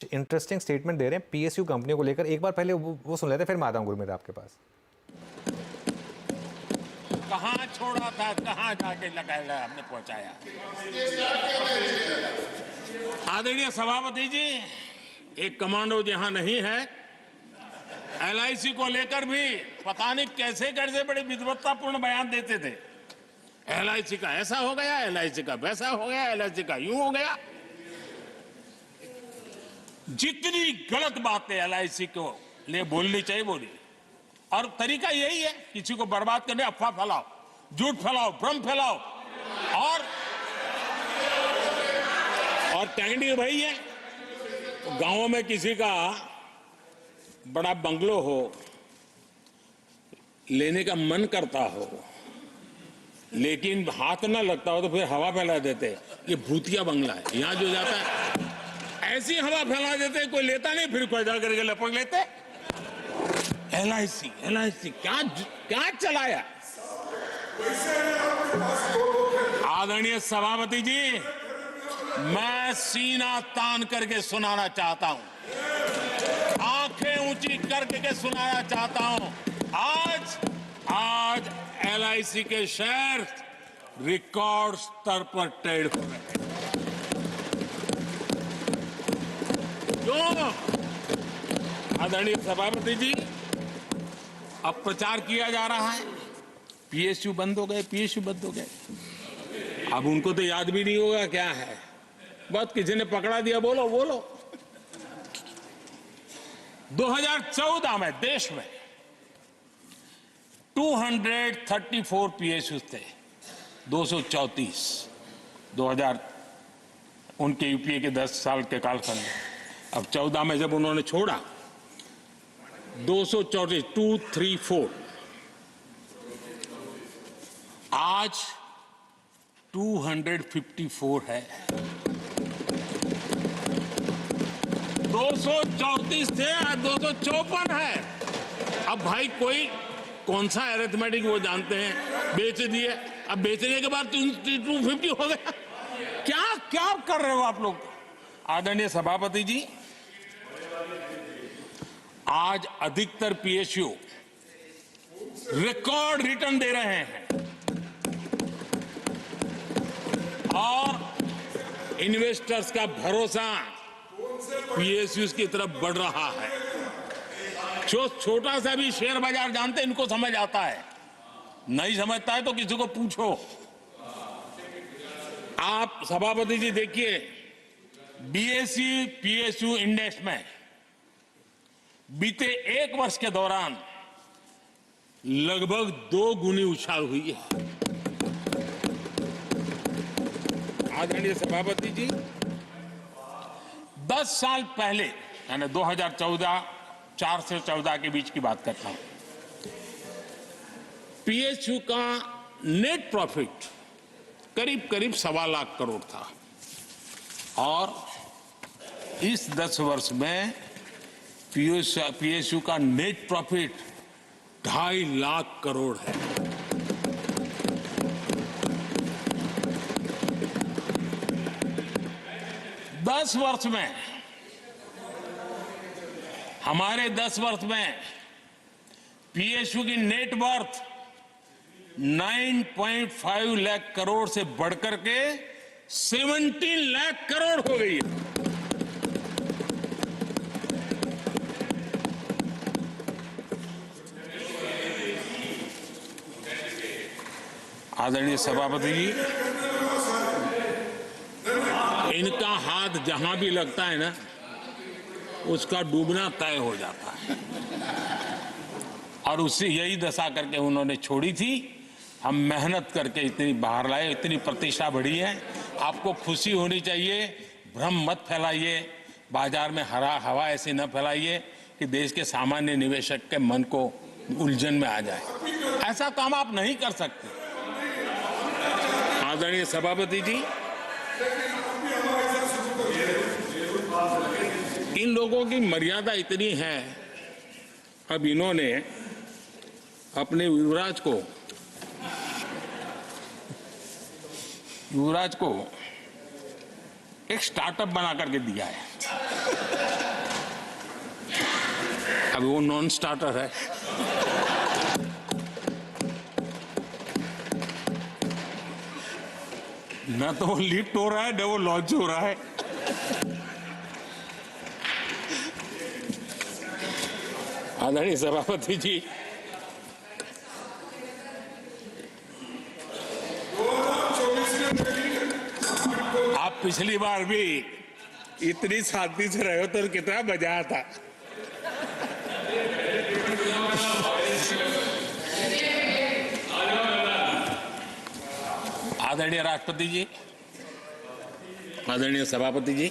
Interesting statement दे रहे हैं PSU कंपनियों को लेकर। एक बार पहले वो सुन लेते हैं, फिर मैं आता हूं गुरमीत आपके पास। कहां छोड़ा था, कहां जाके लगाया हमने पहुंचाया। आदरणीय सभापति जी, एक कमांडो जहां नहीं है, एलआईसी को लेकर भी पता नहीं कैसे कैसे बड़े विद्वत्तापूर्ण बयान देते थे। एलआईसी का ऐसा हो गया, एलआईसी का वैसा हो गया, एलआईसी का यूं हो गया। जितनी गलत बातें एलआईसी को लिए बोलनी चाहिए बोली, और तरीका यही है, किसी को बर्बाद करने अफवाह फैलाओ, झूठ फैलाओ, भ्रम फैलाओ। और टेक्निक वही है। तो गांवों में किसी का बड़ा बंगलो हो, लेने का मन करता हो, लेकिन हाथ ना लगता हो, तो फिर हवा फैला देते, ये भूतिया बंगला है, यहां जो जाता है ऐसी हवा फैला देते, कोई लेता नहीं, फिर पैदा करके लपक लेते। एलआईसी एलआईसी क्या क्या चलाया। आदरणीय सभापति जी, मैं सीना तान करके सुनाना चाहता हूं, आंखें ऊंची करके सुनाना चाहता हूं। आज एलआईसी के शेयर रिकॉर्ड स्तर पर ट्रेड हो रहे हैं। क्यों? आदरणीय सभापति जी, अब प्रचार किया जा रहा है पीएसयू बंद हो गए, पीएसयू बंद हो गए। अब उनको तो याद भी नहीं होगा क्या है, बस किसी ने पकड़ा दिया, बोलो बोलो। 2014 में देश में 234 पीएसयू थे, 234 2000 उनके यूपीए के 10 साल के कालखंड में। अब 14 में जब उन्होंने छोड़ा, 234 आज 254 है। 234 थे, आज 254 है। अब भाई कोई कौन सा अरिथमेटिक वो जानते हैं, बेच दिए, अब बेचने के बाद 250 हो गया। क्या क्या कर रहे हो आप लोग। आदरणीय सभापति जी, आज अधिकतर पीएसयू रिकॉर्ड रिटर्न दे रहे हैं और इन्वेस्टर्स का भरोसा पीएसयू की तरफ बढ़ रहा है। जो छोटा सा भी शेयर बाजार जानते हैं, इनको समझ आता है, नहीं समझता है तो किसी को पूछो। आप सभापति जी देखिए, बीएसई पीएसयू इंडेक्स में बीते 1 वर्ष के दौरान लगभग 2 गुनी उछाल हुई है। आदरणीय सभापति जी, 10 साल पहले, यानी 2014, 4 से 14 के बीच की बात करता हूं, पीएसयू का नेट प्रॉफिट करीब करीब 1.25 लाख करोड़ था, और इस 10 वर्ष में पीएसयू का नेट प्रॉफिट 2.5 लाख करोड़ है। दस वर्ष में, हमारे 10 वर्ष में पीएसयू की नेट वर्थ 9.5 लाख करोड़ से बढ़कर के 17 लाख करोड़ हो गई है। आदरणीय सभापति जी, इनका हाथ जहां भी लगता है ना, उसका डूबना तय हो जाता है, और उससे यही दशा करके उन्होंने छोड़ी थी। हम मेहनत करके इतनी बाहर लाए, इतनी प्रतिष्ठा बढ़ी है। आपको खुशी होनी चाहिए, भ्रम मत फैलाइए, बाजार में हवा ऐसी न फैलाइए कि देश के सामान्य निवेशक के मन को उलझन में आ जाए। ऐसा काम आप नहीं कर सकते। आदरणीय सभापति जी, इन लोगों की मर्यादा इतनी है, अब इन्होंने अपने युवराज को एक स्टार्टअप बना करके दिया है। अभी वो नॉन स्टार्टर है। न तो वो लिफ्ट हो रहा है न वो लॉन्च हो रहा है। आदरणीय सभापति जी, आप पिछली बार भी इतनी शांति से रहे हो तो कितना मजा आता। आदरणीय राष्ट्रपति जी, आदरणीय सभापति जी,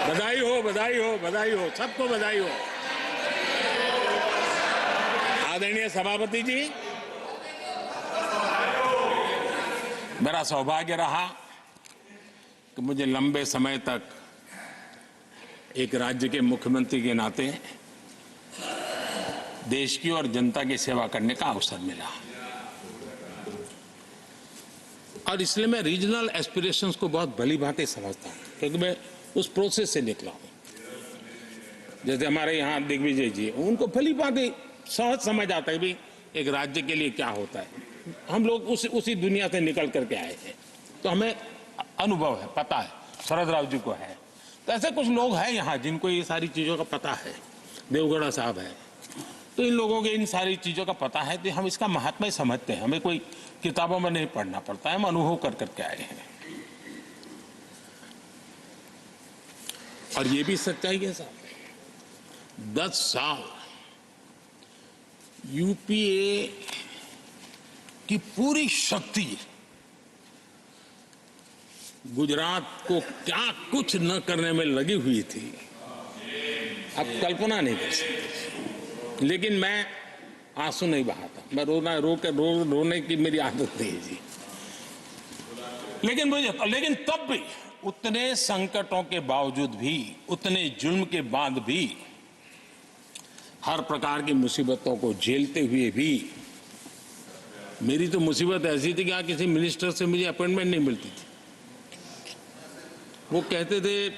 बधाई हो, बधाई हो, बधाई हो, सबको बधाई हो। आदरणीय सभापति जी, मेरा सौभाग्य रहा कि मुझे लंबे समय तक एक राज्य के मुख्यमंत्री के नाते देश की और जनता की सेवा करने का अवसर मिला, और इसलिए मैं रीजनल एस्पिरेशंस को बहुत भली भांति समझता हूं, क्योंकि मैं उस प्रोसेस से निकला हूं। जैसे हमारे यहाँ दिग्विजय जी, उनको भली भांति सहज समझ आता है भी एक राज्य के लिए क्या होता है। हम लोग उसी दुनिया से निकल करके आए हैं, तो हमें अनुभव है, पता है। शरद राव जी को है, तो ऐसे कुछ लोग हैं यहाँ जिनको ये सारी चीज़ों का पता है। देवगौड़ा साहब है, तो इन लोगों के इन सारी चीज़ों का पता है, तो हम इसका महात्मा समझते हैं। हमें कोई किताबों में नहीं पढ़ना पड़ता है, हम अनुभव कर करके आए हैं। और ये भी सच्चाई है साहब, 10 साल यूपीए की पूरी शक्ति गुजरात को क्या कुछ न करने में लगी हुई थी, आप कल्पना नहीं कर सकते। लेकिन मैं आंसू नहीं बहाता, मैं रोने की मेरी आदत नहीं है जी। लेकिन तब भी उतने संकटों के बावजूद भी, उतने जुल्म के बाद भी, हर प्रकार की मुसीबतों को झेलते हुए भी, मेरी तो मुसीबत ऐसी थी कि यहाँ किसी मिनिस्टर से मुझे अपॉइंटमेंट नहीं मिलती थी। वो कहते थे,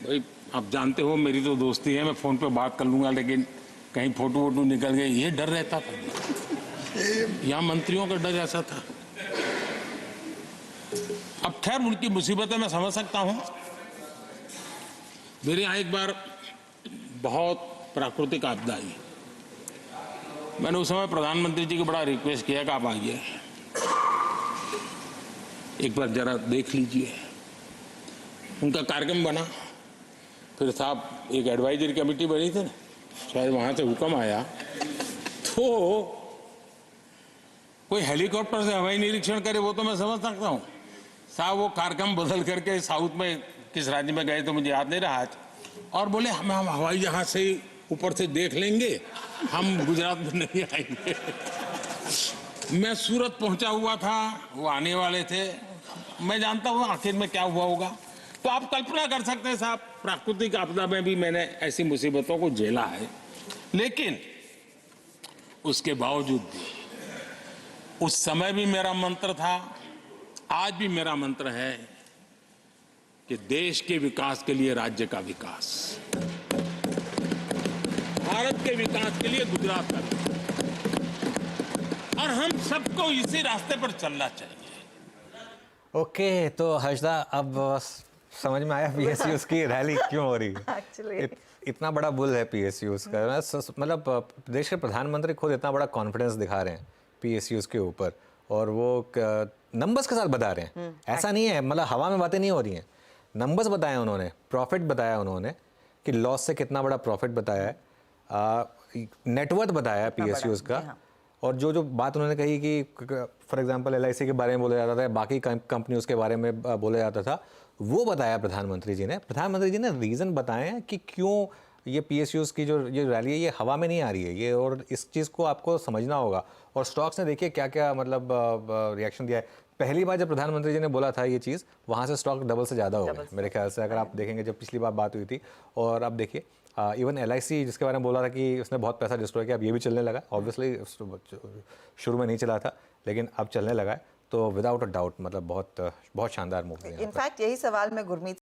भाई आप जानते हो मेरी तो दोस्ती है, मैं फोन पे बात कर लूंगा, लेकिन कहीं फोटो वोटो निकल गए, ये डर रहता था। यहाँ मंत्रियों का डर ऐसा था। अब खैर उनकी मुसीबतें मैं समझ सकता हूं। मेरे यहाँ एक बार बहुत प्राकृतिक आपदा आई, मैंने उस समय प्रधानमंत्री जी को बड़ा रिक्वेस्ट किया कि आप आइए, एक बार जरा देख लीजिए। उनका कार्यक्रम बना, फिर साहब एक एडवाइजरी कमेटी बनी थी ना, शायद वहां से हुक्म आया, तो कोई हेलीकॉप्टर से हवाई निरीक्षण करे वो तो मैं समझ सकता हूँ। साहब वो कार्यक्रम बदल करके साउथ में किस राज्य में गए तो मुझे याद नहीं रहा आज, और बोले हम हवाई जहाज से ऊपर से देख लेंगे, हम गुजरात में नहीं आएंगे। मैं सूरत पहुंचा हुआ था, वो आने वाले थे, मैं जानता हूँ आखिर में क्या हुआ होगा। तो आप कल्पना कर सकते हैं साहब, प्राकृतिक आपदा में भी मैंने ऐसी मुसीबतों को झेला है, लेकिन उसके बावजूद भी उस समय भी मेरा मंत्र था, आज भी मेरा मंत्र है कि देश के विकास के लिए राज्य का विकास, भारत के विकास के लिए गुजरात का विकास, और हम सबको इसी रास्ते पर चलना चाहिए। ओके, तो हर्षदा अब समझ में आया पीएसयूज की रैली क्यों हो रही है। एक्चुअली इतना बड़ा बुल है पीएसयूज का, मतलब देश के प्रधानमंत्री खुद इतना बड़ा कॉन्फिडेंस दिखा रहे हैं पीएसयूज के ऊपर, और वो नंबर्स के साथ बता रहे हैं। ऐसा नहीं है मतलब हवा में बातें नहीं हो रही हैं, नंबर्स बताए उन्होंने, प्रॉफिट बताया उन्होंने कि लॉस से कितना बड़ा प्रॉफिट बताया है, नेटवर्थ बताया है पीएसयूज का। हाँ। और जो बात उन्होंने कही कि फॉर एग्जांपल एलआईसी के बारे में बोला जाता था, बाकी कंपनियों के बारे में बोला जाता था, वो बताया प्रधानमंत्री जी ने। प्रधानमंत्री जी ने रीज़न बताए हैं कि क्यों ये पीएसयूज की जो ये रैली है ये हवा में नहीं आ रही है ये, और इस चीज़ को आपको समझना होगा। और स्टॉक्स ने देखिए क्या क्या मतलब रिएक्शन दिया है। पहली बार जब प्रधानमंत्री जी ने बोला था ये चीज़, वहाँ से स्टॉक डबल से ज़्यादा हो गए मेरे ख्याल से, अगर आप देखेंगे जब पिछली बार बात हुई थी। और अब देखिए इवन एलआईसी जिसके बारे में बोला था कि उसने बहुत पैसा डिस्ट्रॉय किया, अब ये भी चलने लगा। ऑब्वियसली शुरू में नहीं चला था, लेकिन अब चलने लगा है, तो विदाउट अ डाउट मतलब बहुत शानदार मूव है। इनफैक्ट यही सवाल मैं गुरमीत